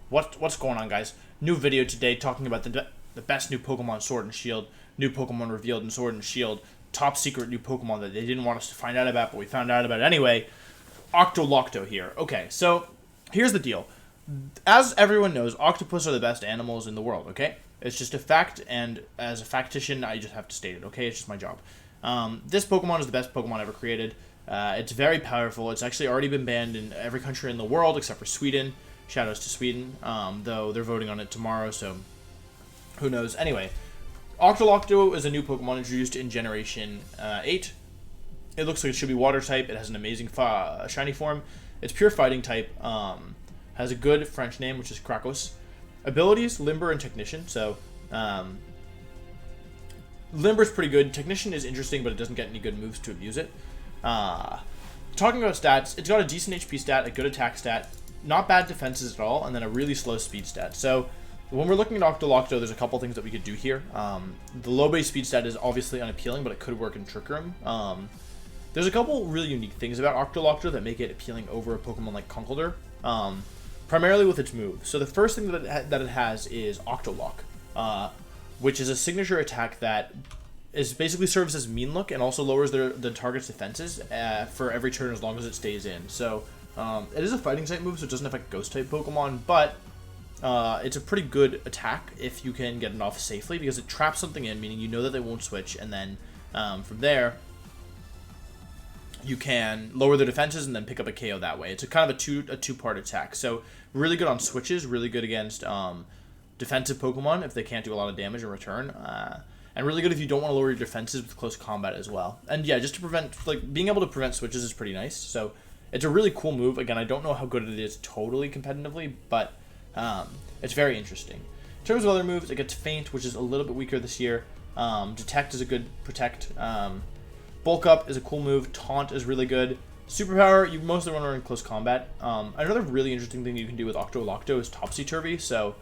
What's going on, guys? New video today talking about the best new Pokemon Sword and Shield, new Pokemon revealed in Sword and Shield, top secret new Pokemon that they didn't want us to find out about, but we found out about it anyway. OCTOLOCK here. Okay, so here's the deal. As everyone knows, octopus are the best animals in the world, okay? It's just a fact, and as a factician, I just have to state it, okay? It's just my job. This Pokemon is the best Pokemon ever created. It's very powerful. It's actually already been banned in every country in the world except for Sweden. Shoutouts to Sweden, though they're voting on it tomorrow, so who knows. Anyway, OCTOLOCK is a new Pokemon introduced in Generation 8. It looks like it should be Water type. It has an amazing shiny form. It's pure Fighting type. Has a good French name, which is Krakos. Abilities, Limber and Technician. So, Limber's pretty good. Technician is interesting, but it doesn't get any good moves to abuse it. Talking about stats, it's got a decent HP stat, a good attack stat, not bad defenses at all, and then a really slow speed stat. So, when we're looking at OCTOLOCK, there's a couple things that we could do here. The low base speed stat is obviously unappealing, but it could work in Trick Room. There's a couple really unique things about OCTOLOCK that make it appealing over a Pokemon like Conkeldurr. Primarily with its move. So the first thing that it has is OCTOLOCK, which is a signature attack that is basically serves as Mean Look and also lowers the target's defenses for every turn as long as it stays in. So it is a fighting type move, so it doesn't affect ghost type Pokemon, but it's a pretty good attack if you can get it off safely because it traps something in, meaning you know that they won't switch, and then from there you can lower their defenses and then pick up a KO that way. It's a kind of a two-part attack. So really good on switches, really good against defensive Pokemon if they can't do a lot of damage in return, and really good if you don't want to lower your defenses with close combat as well. And yeah, just to prevent, like, being able to prevent switches is pretty nice. So it's a really cool move. Again, I don't know how good it is totally competitively, but it's very interesting. In terms of other moves, it gets Faint, which is a little bit weaker this year. Detect is a good protect. Bulk Up is a cool move. Taunt is really good. Superpower, you mostly want to run in close combat. Another really interesting thing you can do with OCTOLOCK is Topsy-Turvy. So,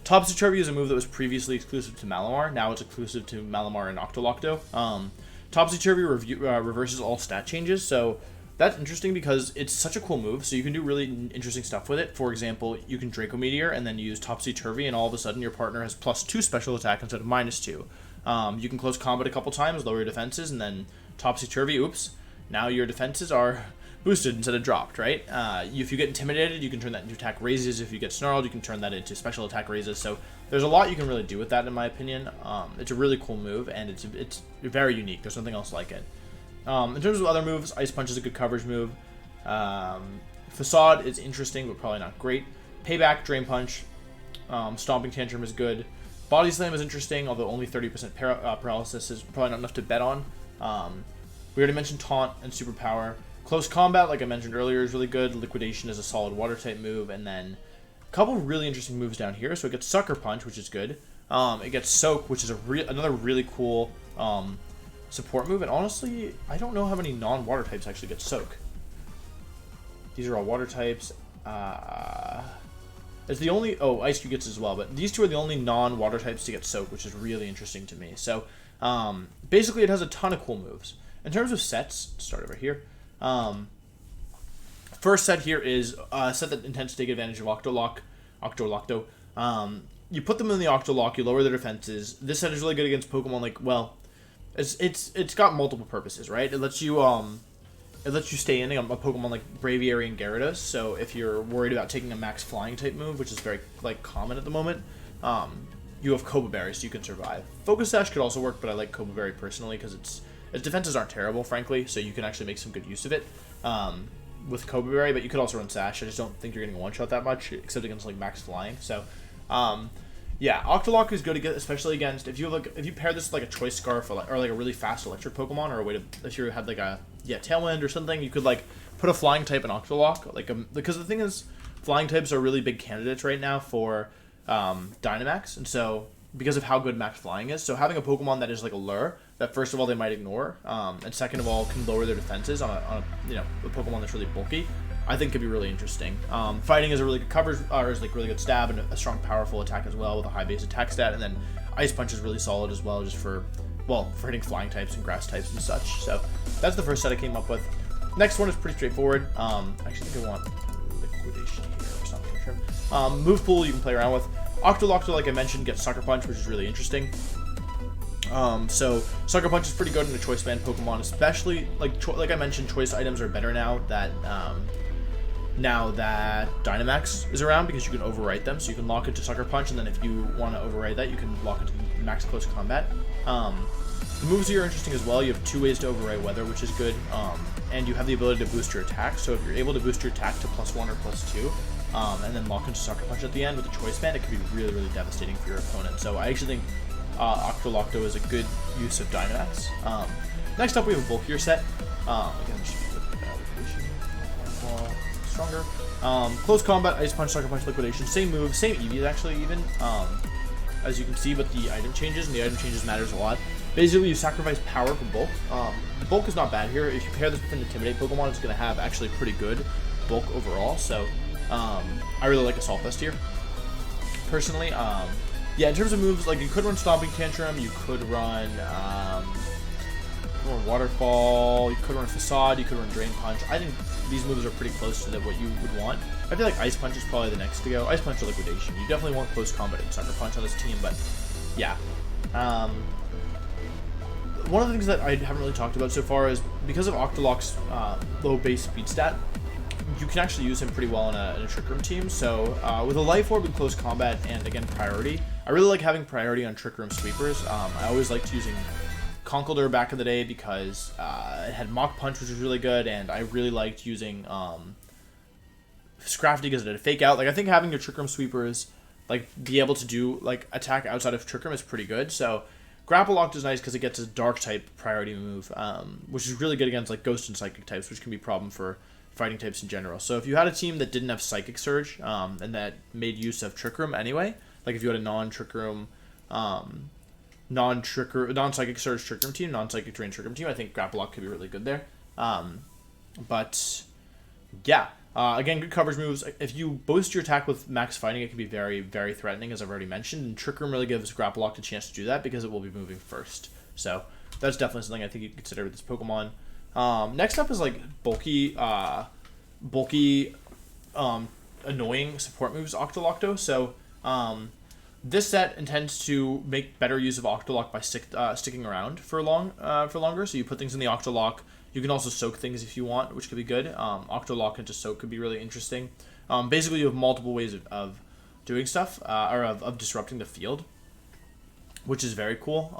Topsy-Turvy is a move that was previously exclusive to Malamar. Now it's exclusive to Malamar and OCTOLOCK. Topsy-Turvy reverses all stat changes. So, that's interesting because it's such a cool move. So, you can do really interesting stuff with it. For example, you can Draco Meteor and then use Topsy-Turvy, and all of a sudden your partner has +2 special attack instead of -2. You can close combat a couple times, lower your defenses, and then Topsy-Turvy, oops, now your defenses are boosted instead of dropped, right? If you get intimidated, you can turn that into attack raises. If you get snarled, you can turn that into special attack raises. So there's a lot you can really do with that, in my opinion. It's a really cool move, and it's very unique. There's nothing else like it. In terms of other moves, Ice Punch is a good coverage move. Facade is interesting, but probably not great. Payback, Drain Punch, Stomping Tantrum is good. Body Slam is interesting, although only 30% paralysis is probably not enough to bet on. We already mentioned Taunt and Superpower. Close Combat, like I mentioned earlier, is really good. Liquidation is a solid Water type move, and then a couple really interesting moves down here. So it gets Sucker Punch, which is good. It gets Soak, which is another really cool support move. And honestly, I don't know how many non-Water types actually get Soak. These are all Water types. It's the only... Oh, Ice Cube gets it as well, but these two are the only non-Water types to get Soak, which is really interesting to me. So, basically, it has a ton of cool moves. In terms of sets, start over here. First set here is a set that intends to take advantage of OCTOLOCK. You put them in the OCTOLOCK, you lower their defenses. This set is really good against Pokemon like, well, it's got multiple purposes, right? It lets you stay in a Pokemon like Braviary and Gyarados. So if you're worried about taking a max flying type move, which is very common at the moment, you have Cobra Berry, so you can survive. Focus Sash could also work, but I like Cobra Berry personally because its defenses aren't terrible, frankly, so you can actually make some good use of it with Cobra Berry, but you could also run Sash. I just don't think you're getting a one-shot that much, except against like max flying. So, yeah, OCTOLOCK is good to get, especially against if you pair this with like a Choice Scarf or like a really fast electric Pokemon, or a way to, if you had like a Tailwind or something, you could like put a flying type in OCTOLOCK, because the thing is, flying types are really big candidates right now for Dynamax, and so because of how good max flying is, so having a Pokemon that is like a lure that first of all they might ignore, and second of all can lower their defenses on a Pokemon that's really bulky, I think could be really interesting. Fighting is a really good coverage, or is like really good stab and a strong powerful attack as well with a high base attack stat, and then Ice Punch is really solid as well, just for hitting flying types and grass types and such. So that's the first set I came up with. Next one is pretty straightforward. Actually, I think I want liquidation here or something. Move pool you can play around with. OCTOLOCK, like I mentioned, gets Sucker Punch, which is really interesting. So Sucker Punch is pretty good in a choice band Pokemon, especially like I mentioned, choice items are better now that Dynamax is around, because you can overwrite them. So you can lock it to Sucker Punch, and then if you want to overwrite that, you can lock it to Max Close Combat. The moves here are interesting as well. You have 2 ways to overwrite Weather, which is good, and you have the ability to boost your attack. So if you're able to boost your attack to +1 or +2, and then lock into Sucker Punch at the end with a choice band, it can be really, really devastating for your opponent. So I actually think OCTOLOCK is a good use of Dynamax. Next up, we have a bulkier set. Again, this should be stronger. Close Combat, Ice Punch, Sucker Punch, Liquidation. Same move, same EVs actually even. As you can see, but the item changes, and the item changes matters a lot. Basically, you sacrifice power for bulk. The bulk is not bad here. If you pair this with an Intimidate Pokemon, it's going to have actually pretty good bulk overall. So I really like Assault Vest here, personally. Yeah, in terms of moves, like you could run Stomping Tantrum, you could run Waterfall, you could run Facade, you could run Drain Punch. I think these moves are pretty close to what you would want. I feel like Ice Punch is probably the next to go. Ice Punch or Liquidation. You definitely want Close Combat and Sucker Punch on this team, but yeah. One of the things that I haven't really talked about so far is because of OCTOLOCK's low base speed stat, you can actually use him pretty well in a Trick Room team. So with a Life Orb with Close Combat and, again, Priority, I really like having priority on Trick Room Sweepers. I always liked using Conkeldurr back in the day because it had Mach Punch, which was really good, and I really liked using Scrafty because it had a Fake Out. Like, I think having your Trick Room Sweepers, like, be able to do, like, attack outside of Trick Room is pretty good. So Grapploct is nice because it gets a Dark type priority move, which is really good against, like, Ghost and Psychic types, which can be a problem for fighting types in general. So if you had a team that didn't have Psychic Surge and that made use of Trick Room anyway, like if you had a non-Trick Room, non-Psychic Surge Trick Room team, non-Psychic Drain Trick Room team, I think Grapploct could be really good there. But yeah, again, good coverage moves. If you boost your attack with Max Fighting, it can be very, very threatening, as I've already mentioned. And Trick Room really gives Grapploct a chance to do that because it will be moving first. So that's definitely something I think you can consider with this Pokemon. Next up is like bulky, annoying support moves, OCTOLOCK. So this set intends to make better use of OCTOLOCK by sticking around for longer. So you put things in the OCTOLOCK. You can also soak things if you want, which could be good. OCTOLOCK into soak could be really interesting. Basically, you have multiple ways of doing stuff, or of disrupting the field, which is very cool.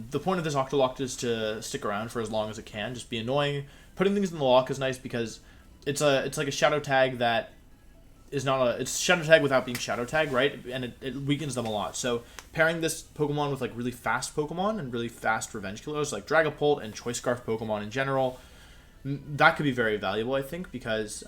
The point of this OCTOLOCK is to stick around for as long as it can, just be annoying. Putting things in the lock is nice because it's like a Shadow Tag that is not it's Shadow Tag without being Shadow Tag, right? And it weakens them a lot. So pairing this Pokemon with like really fast Pokemon and really fast Revenge Killers like Dragapult and Choice Scarf Pokemon in general, that could be very valuable, I think, because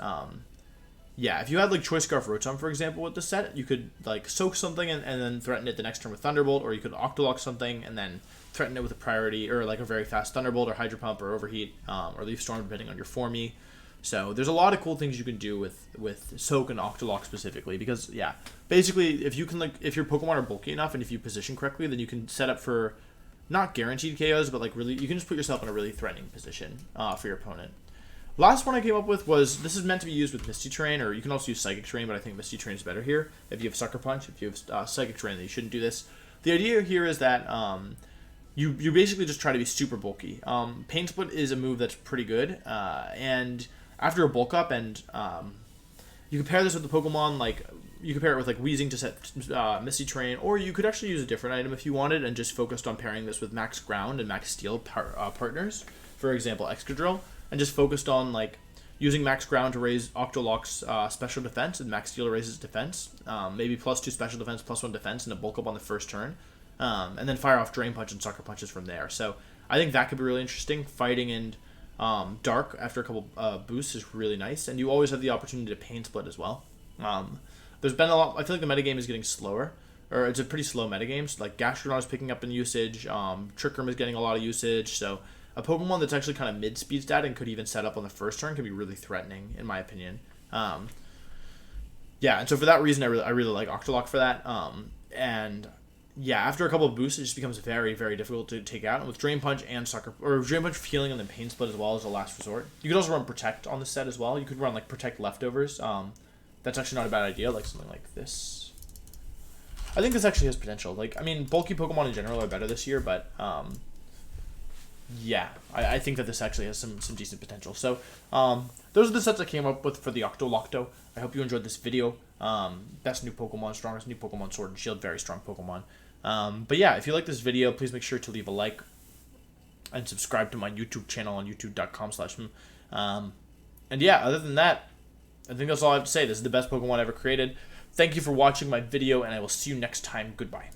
yeah, if you had like Choice Scarf Rotom, for example, with the set, you could like soak something and then threaten it the next turn with Thunderbolt, or you could OCTOLOCK something and then threaten it with a priority, or like a very fast Thunderbolt, or Hydro Pump, or Overheat, or Leaf Storm, depending on your Formy. So there's a lot of cool things you can do with Soak and OCTOLOCK specifically, because yeah, basically if you can if your Pokemon are bulky enough and if you position correctly, then you can set up for not guaranteed KOs, but like really you can just put yourself in a really threatening position for your opponent. Last one I came up with was, this is meant to be used with Misty Terrain, or you can also use Psychic Terrain, but I think Misty Terrain is better here. If you have Sucker Punch, if you have Psychic Terrain, then you shouldn't do this. The idea here is that you basically just try to be super bulky. Pain Split is a move that's pretty good, and after a bulk up, and you can pair this with the Pokemon, like you can pair it with like Weezing to set Misty Terrain, or you could actually use a different item if you wanted and just focused on pairing this with Max Ground and Max Steel partners, for example Excadrill, and just focused on like using Max Ground to raise OCTOLOCK's special defense, and Max Steel to raise his defense, maybe +2 special defense, +1 defense, and a bulk up on the first turn, and then fire off Drain Punch and Sucker Punches from there. So I think that could be really interesting. Fighting and Dark after a couple boosts is really nice, and you always have the opportunity to Pain Split as well. There's been a lot. I feel like the metagame is getting slower, or it's a pretty slow metagame. So like Gastrodon is picking up in usage. Trick Room is getting a lot of usage. So a Pokemon that's actually kind of mid-speed stat and could even set up on the first turn can be really threatening, in my opinion. Yeah, and so for that reason, I really like OCTOLOCK for that. And yeah, after a couple of boosts, it just becomes very, very difficult to take out. And with Drain Punch and Drain Punch healing and then Pain Split as well as a last resort. You could also run Protect on the set as well. You could run like Protect Leftovers. that's actually not a bad idea, like something like this. I think this actually has potential. Like, I mean, bulky Pokemon in general are better this year, but yeah, I think that this actually has some decent potential. So those are the sets I came up with for the OCTOLOCK. I hope you enjoyed this video. Best new Pokemon, strongest new Pokemon, Sword and Shield, very strong Pokemon. But yeah, if you like this video, please make sure to leave a like and subscribe to my YouTube channel on youtube.com/. And yeah, other than that, I think that's all I have to say. This is the best Pokemon ever created. Thank you for watching my video, and I will see you next time. Goodbye.